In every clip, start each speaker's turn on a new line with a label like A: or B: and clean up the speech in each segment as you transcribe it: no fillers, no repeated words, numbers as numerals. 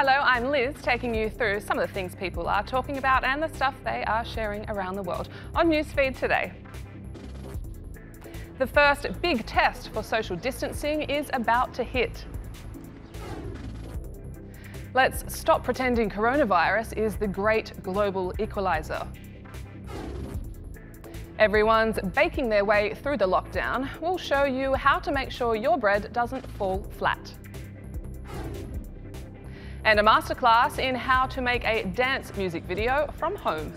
A: Hello, I'm Liz, taking you through some of the things people are talking about and the stuff they are sharing around the world on Newsfeed today. The first big test for social distancing is about to hit. Let's stop pretending coronavirus is the great global equaliser. Everyone's baking their way through the lockdown. We'll show you how to make sure your bread doesn't fall flat. And a masterclass in how to make a dance music video from home.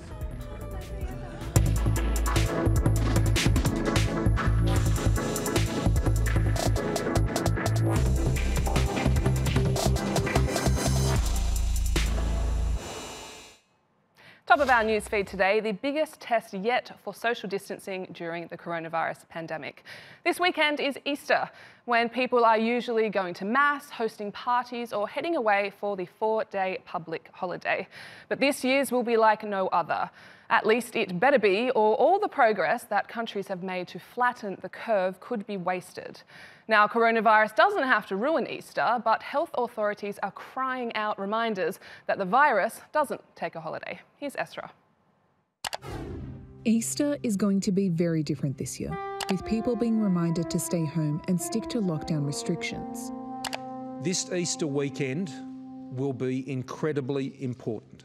A: Top of our newsfeed today, the biggest test yet for social distancing during the coronavirus pandemic. This weekend is Easter, when people are usually going to mass, hosting parties or heading away for the 4-day public holiday. But this year's will be like no other. At least it better be, or all the progress that countries have made to flatten the curve could be wasted. Now, coronavirus doesn't have to ruin Easter, but health authorities are crying out reminders that the virus doesn't take a holiday. Here's Estra.
B: Easter is going to be very different this year, with people being reminded to stay home and stick to lockdown restrictions.
C: This Easter weekend will be incredibly important.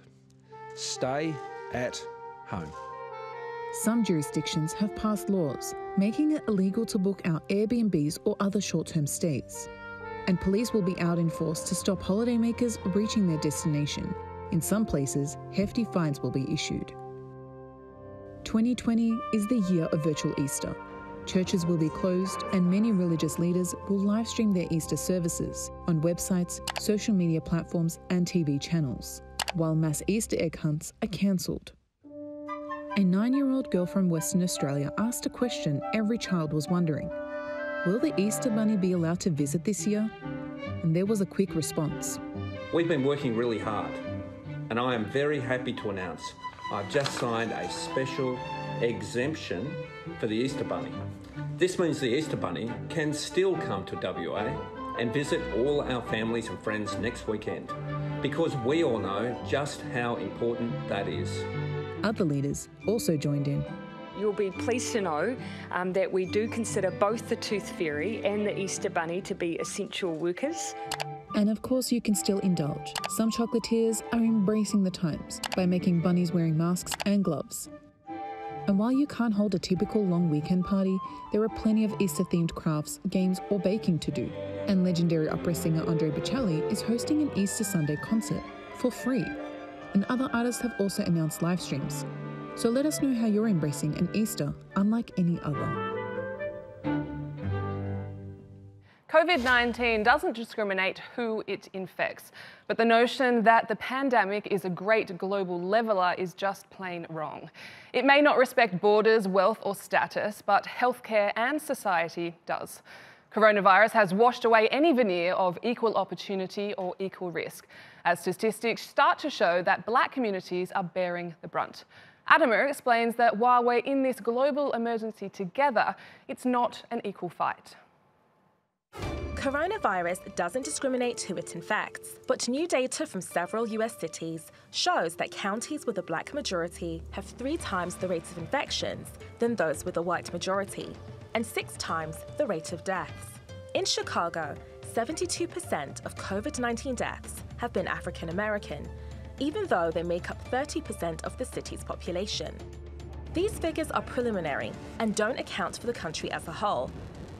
C: Stay at home.
B: Some jurisdictions have passed laws making it illegal to book out Airbnbs or other short-term stays. And police will be out in force to stop holidaymakers reaching their destination. In some places, hefty fines will be issued. 2020 is the year of virtual Easter. Churches will be closed and many religious leaders will live stream their Easter services on websites, social media platforms and TV channels, while mass Easter egg hunts are cancelled. A 9-year-old girl from Western Australia asked a question every child was wondering. Will the Easter Bunny be allowed to visit this year? And there was a quick response.
D: We've been working really hard, and I am very happy to announce I've just signed a special exemption for the Easter Bunny. This means the Easter Bunny can still come to WA and visit all our families and friends next weekend, because we all know just how important that is.
B: Other leaders also joined in.
E: You'll be pleased to know that we do consider both the Tooth Fairy and the Easter Bunny to be essential workers.
B: And of course you can still indulge. Some chocolatiers are embracing the times by making bunnies wearing masks and gloves. And while you can't hold a typical long weekend party, there are plenty of Easter-themed crafts, games or baking to do. And legendary opera singer Andre Bocelli is hosting an Easter Sunday concert for free. And other artists have also announced live streams. So let us know how you're embracing an Easter unlike any other.
A: COVID-19 doesn't discriminate who it infects, but the notion that the pandemic is a great global leveller is just plain wrong. It may not respect borders, wealth or status, but healthcare and society does. Coronavirus has washed away any veneer of equal opportunity or equal risk, as statistics start to show that Black communities are bearing the brunt. Adamer explains that while we're in this global emergency together, it's not an equal fight.
F: Coronavirus doesn't discriminate who it infects, but new data from several US cities shows that counties with a Black majority have 3 times the rate of infections than those with a white majority, and 6 times the rate of deaths. In Chicago, 72% of COVID-19 deaths have been African American, even though they make up 30% of the city's population. These figures are preliminary and don't account for the country as a whole.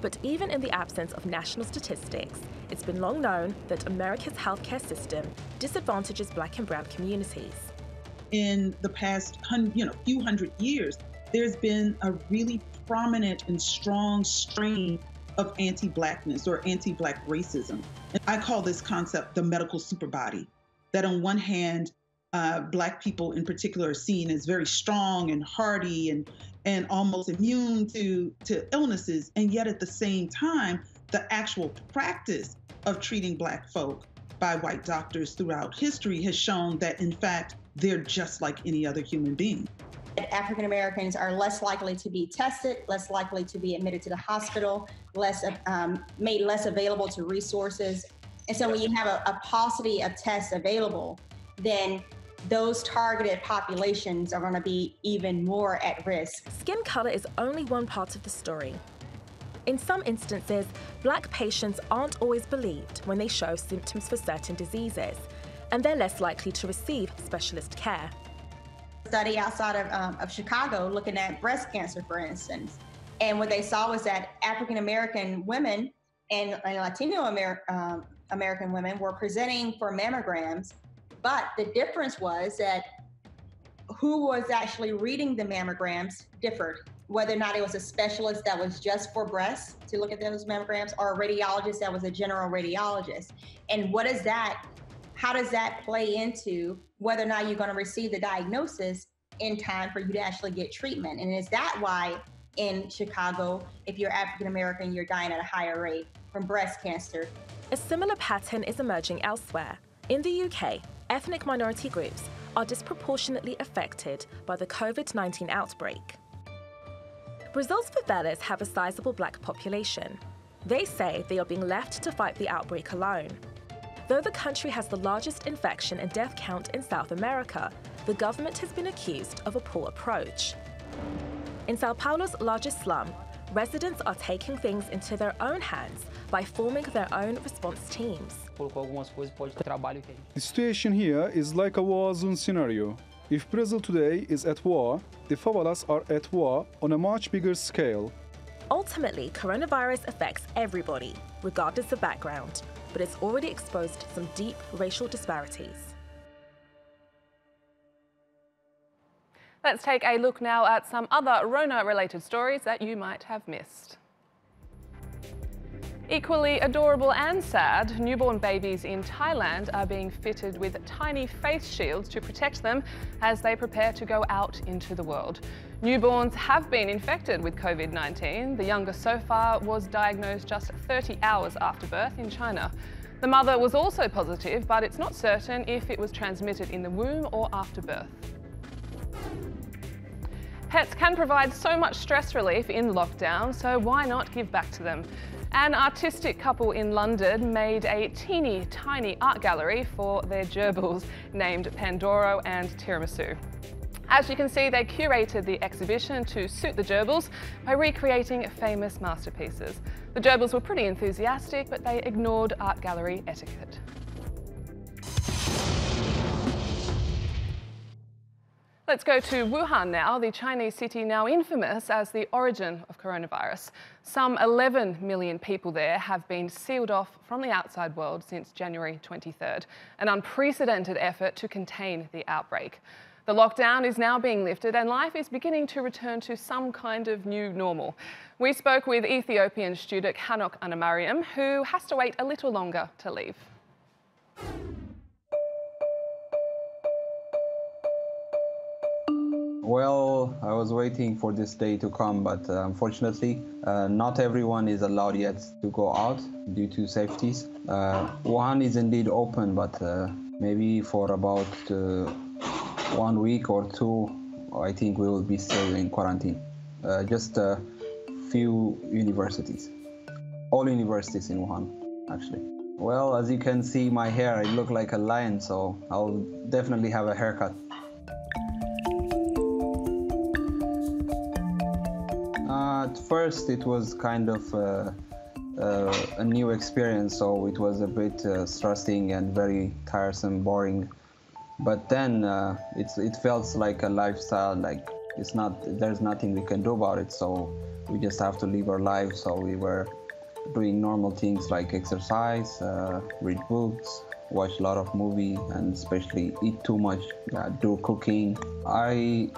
F: But even in the absence of national statistics, it's been long known that America's healthcare system disadvantages Black and brown communities.
G: In the past few hundred years, there's been a really prominent and strong strain of anti-Blackness or anti-Black racism. And I call this concept the medical superbody, that on one hand, Black people in particular are seen as very strong and hardy and almost immune to illnesses. And yet at the same time, the actual practice of treating Black folk by white doctors throughout history has shown that, in fact, they're just like any other human being.
H: African Americans are less likely to be tested, less likely to be admitted to the hospital, made less available to resources. And so when you have a paucity of tests available, then those targeted populations are going to be even more at risk.
F: Skin colour is only one part of the story. In some instances, Black patients aren't always believed when they show symptoms for certain diseases, and they're less likely to receive specialist care.
H: Study outside of Chicago looking at breast cancer, for instance. And what they saw was that African American women and Latino American women were presenting for mammograms, but the difference was that who was actually reading the mammograms differed, whether or not it was a specialist that was just for breasts to look at those mammograms or a radiologist that was a general radiologist. And how does that play into whether or not you're going to receive the diagnosis in time for you to actually get treatment? And is that why in Chicago, if you're African American, you're dying at a higher rate from breast cancer?
F: A similar pattern is emerging elsewhere. In the UK, ethnic minority groups are disproportionately affected by the COVID-19 outbreak. Brazil's favelas have a sizable Black population. They say they are being left to fight the outbreak alone. Though the country has the largest infection and death count in South America, the government has been accused of a poor approach. In Sao Paulo's largest slum, residents are taking things into their own hands by forming their own response teams.
I: The situation here is like a war zone scenario. If Brazil today is at war, the favelas are at war on a much bigger scale.
F: Ultimately, coronavirus affects everybody, regardless of background, but it's already exposed some deep racial disparities.
A: Let's take a look now at some other Rona-related stories that you might have missed. Equally adorable and sad, newborn babies in Thailand are being fitted with tiny face shields to protect them as they prepare to go out into the world. Newborns have been infected with COVID-19. The youngest so far was diagnosed just 30 hours after birth in China. The mother was also positive, but it's not certain if it was transmitted in the womb or after birth. Pets can provide so much stress relief in lockdown, so why not give back to them? An artistic couple in London made a teeny tiny art gallery for their gerbils named Pandoro and Tiramisu. As you can see, they curated the exhibition to suit the gerbils by recreating famous masterpieces. The gerbils were pretty enthusiastic, but they ignored art gallery etiquette. Let's go to Wuhan now, the Chinese city now infamous as the origin of coronavirus. Some 11 million people there have been sealed off from the outside world since January 23rd, an unprecedented effort to contain the outbreak. The lockdown is now being lifted and life is beginning to return to some kind of new normal. We spoke with Ethiopian student Hanok Anamariam, who has to wait a little longer to leave.
J: Well, I was waiting for this day to come, but unfortunately, not everyone is allowed yet to go out due to safeties. Wuhan is indeed open, but maybe for about 1 week or two, I think we will be still in quarantine. Just a few universities. All universities in Wuhan, actually. Well, as you can see, my hair, I look like a lion, so I'll definitely have a haircut. At first, it was kind of a new experience, so it was a bit stressing and very tiresome, boring. But then it felt like a lifestyle, like there's nothing we can do about it, so we just have to live our lives. So we were doing normal things like exercise, read books, watch a lot of movies, and especially eat too much, do cooking. I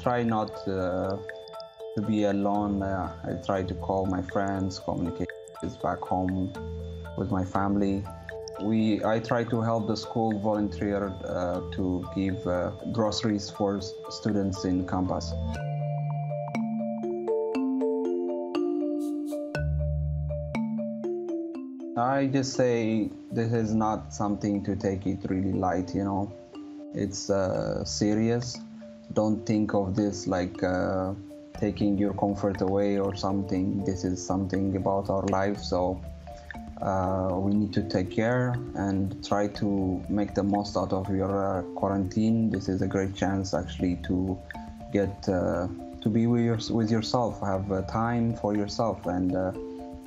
J: try not to be alone. I try to call my friends, communicate back home with my family. I try to help the school volunteer to give groceries for students in campus. I just say this is not something to take it really light, you know. It's serious. Don't think of this like taking your comfort away or something. This is something about our life, so we need to take care and try to make the most out of your quarantine. This is a great chance actually to get to be with yourself, have time for yourself, and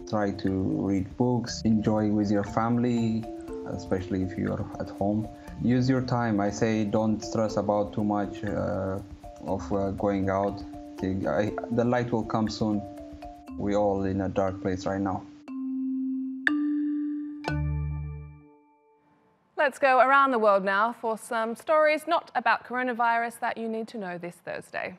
J: try to read books, enjoy with your family, especially if you're at home. Use your time. I say don't stress about too much of going out. The light will come soon. We're all in a dark place right now.
A: Let's go around the world now for some stories not about coronavirus that you need to know this Thursday.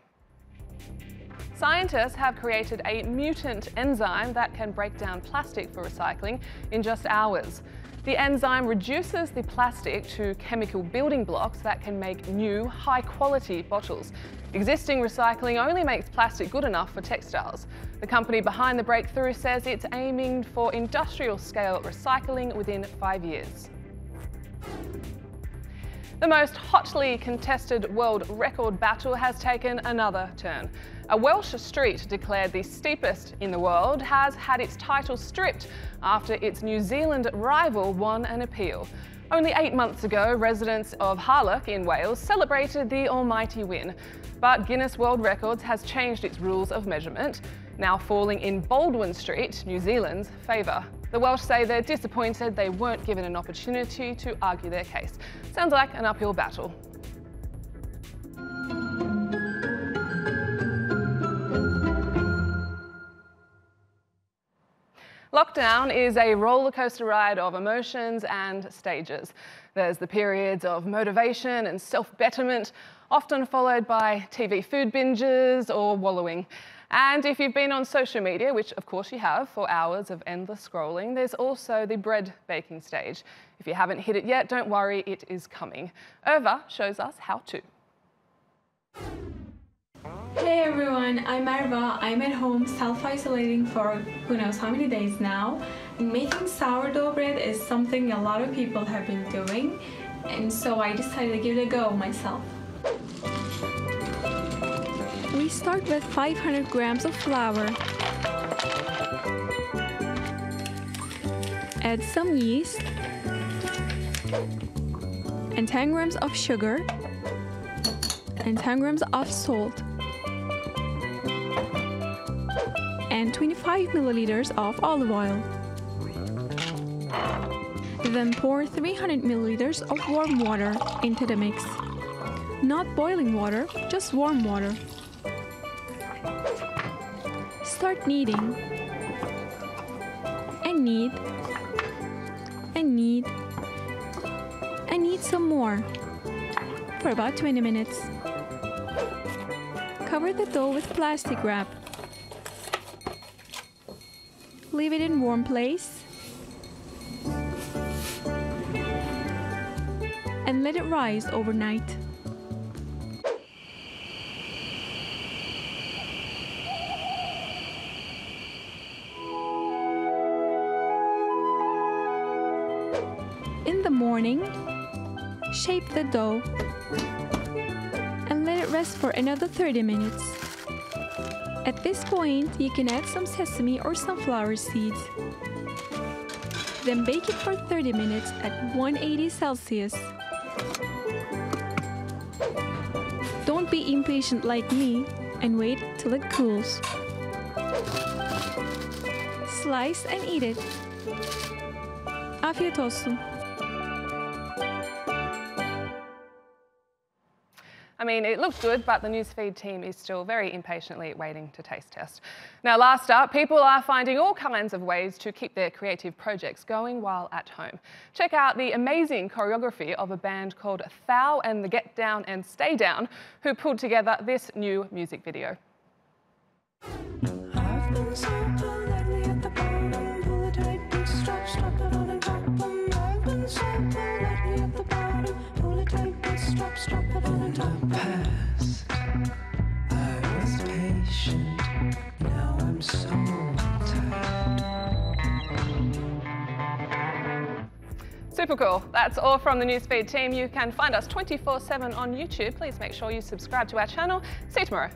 A: Scientists have created a mutant enzyme that can break down plastic for recycling in just hours. The enzyme reduces the plastic to chemical building blocks that can make new, high-quality bottles. Existing recycling only makes plastic good enough for textiles. The company behind the breakthrough says it's aiming for industrial-scale recycling within 5 years. The most hotly contested world record battle has taken another turn. A Welsh street declared the steepest in the world has had its title stripped after its New Zealand rival won an appeal. Only 8 months ago, residents of Harlech in Wales celebrated the almighty win. But Guinness World Records has changed its rules of measurement, now falling in Baldwin Street, New Zealand's favour. The Welsh say they're disappointed they weren't given an opportunity to argue their case. Sounds like an uphill battle. Lockdown is a rollercoaster ride of emotions and stages. There's the periods of motivation and self-betterment, often followed by TV food binges or wallowing. And if you've been on social media, which of course you have, for hours of endless scrolling, there's also the bread baking stage. If you haven't hit it yet, don't worry, it is coming. Irva shows us how to.
K: Hey everyone, I'm Irva. I'm at home self-isolating for who knows how many days now. And making sourdough bread is something a lot of people have been doing, and so I decided to give it a go myself. We start with 500 grams of flour. Add some yeast and 10 grams of sugar and 10 grams of salt and 25 milliliters of olive oil. Then pour 300 milliliters of warm water into the mix. Not boiling water, just warm water. Start kneading. And knead. And knead. And knead some more for about 20 minutes. Cover the dough with plastic wrap. Leave it in warm place and let it rise overnight. In the morning, shape the dough and let it rest for another 30 minutes. At this point, you can add some sesame or sunflower seeds. Then bake it for 30 minutes at 180 Celsius. Don't be impatient like me and wait till it cools. Slice and eat it. Afiyet olsun.
A: I mean, it looks good, but the newsfeed team is still very impatiently waiting to taste test. Now, last up, people are finding all kinds of ways to keep their creative projects going while at home. Check out the amazing choreography of a band called Thou and the Get Down and Stay Down, who pulled together this new music video. Super cool. That's all from the Newsfeed team. You can find us 24/7 on YouTube. Please make sure you subscribe to our channel. See you tomorrow.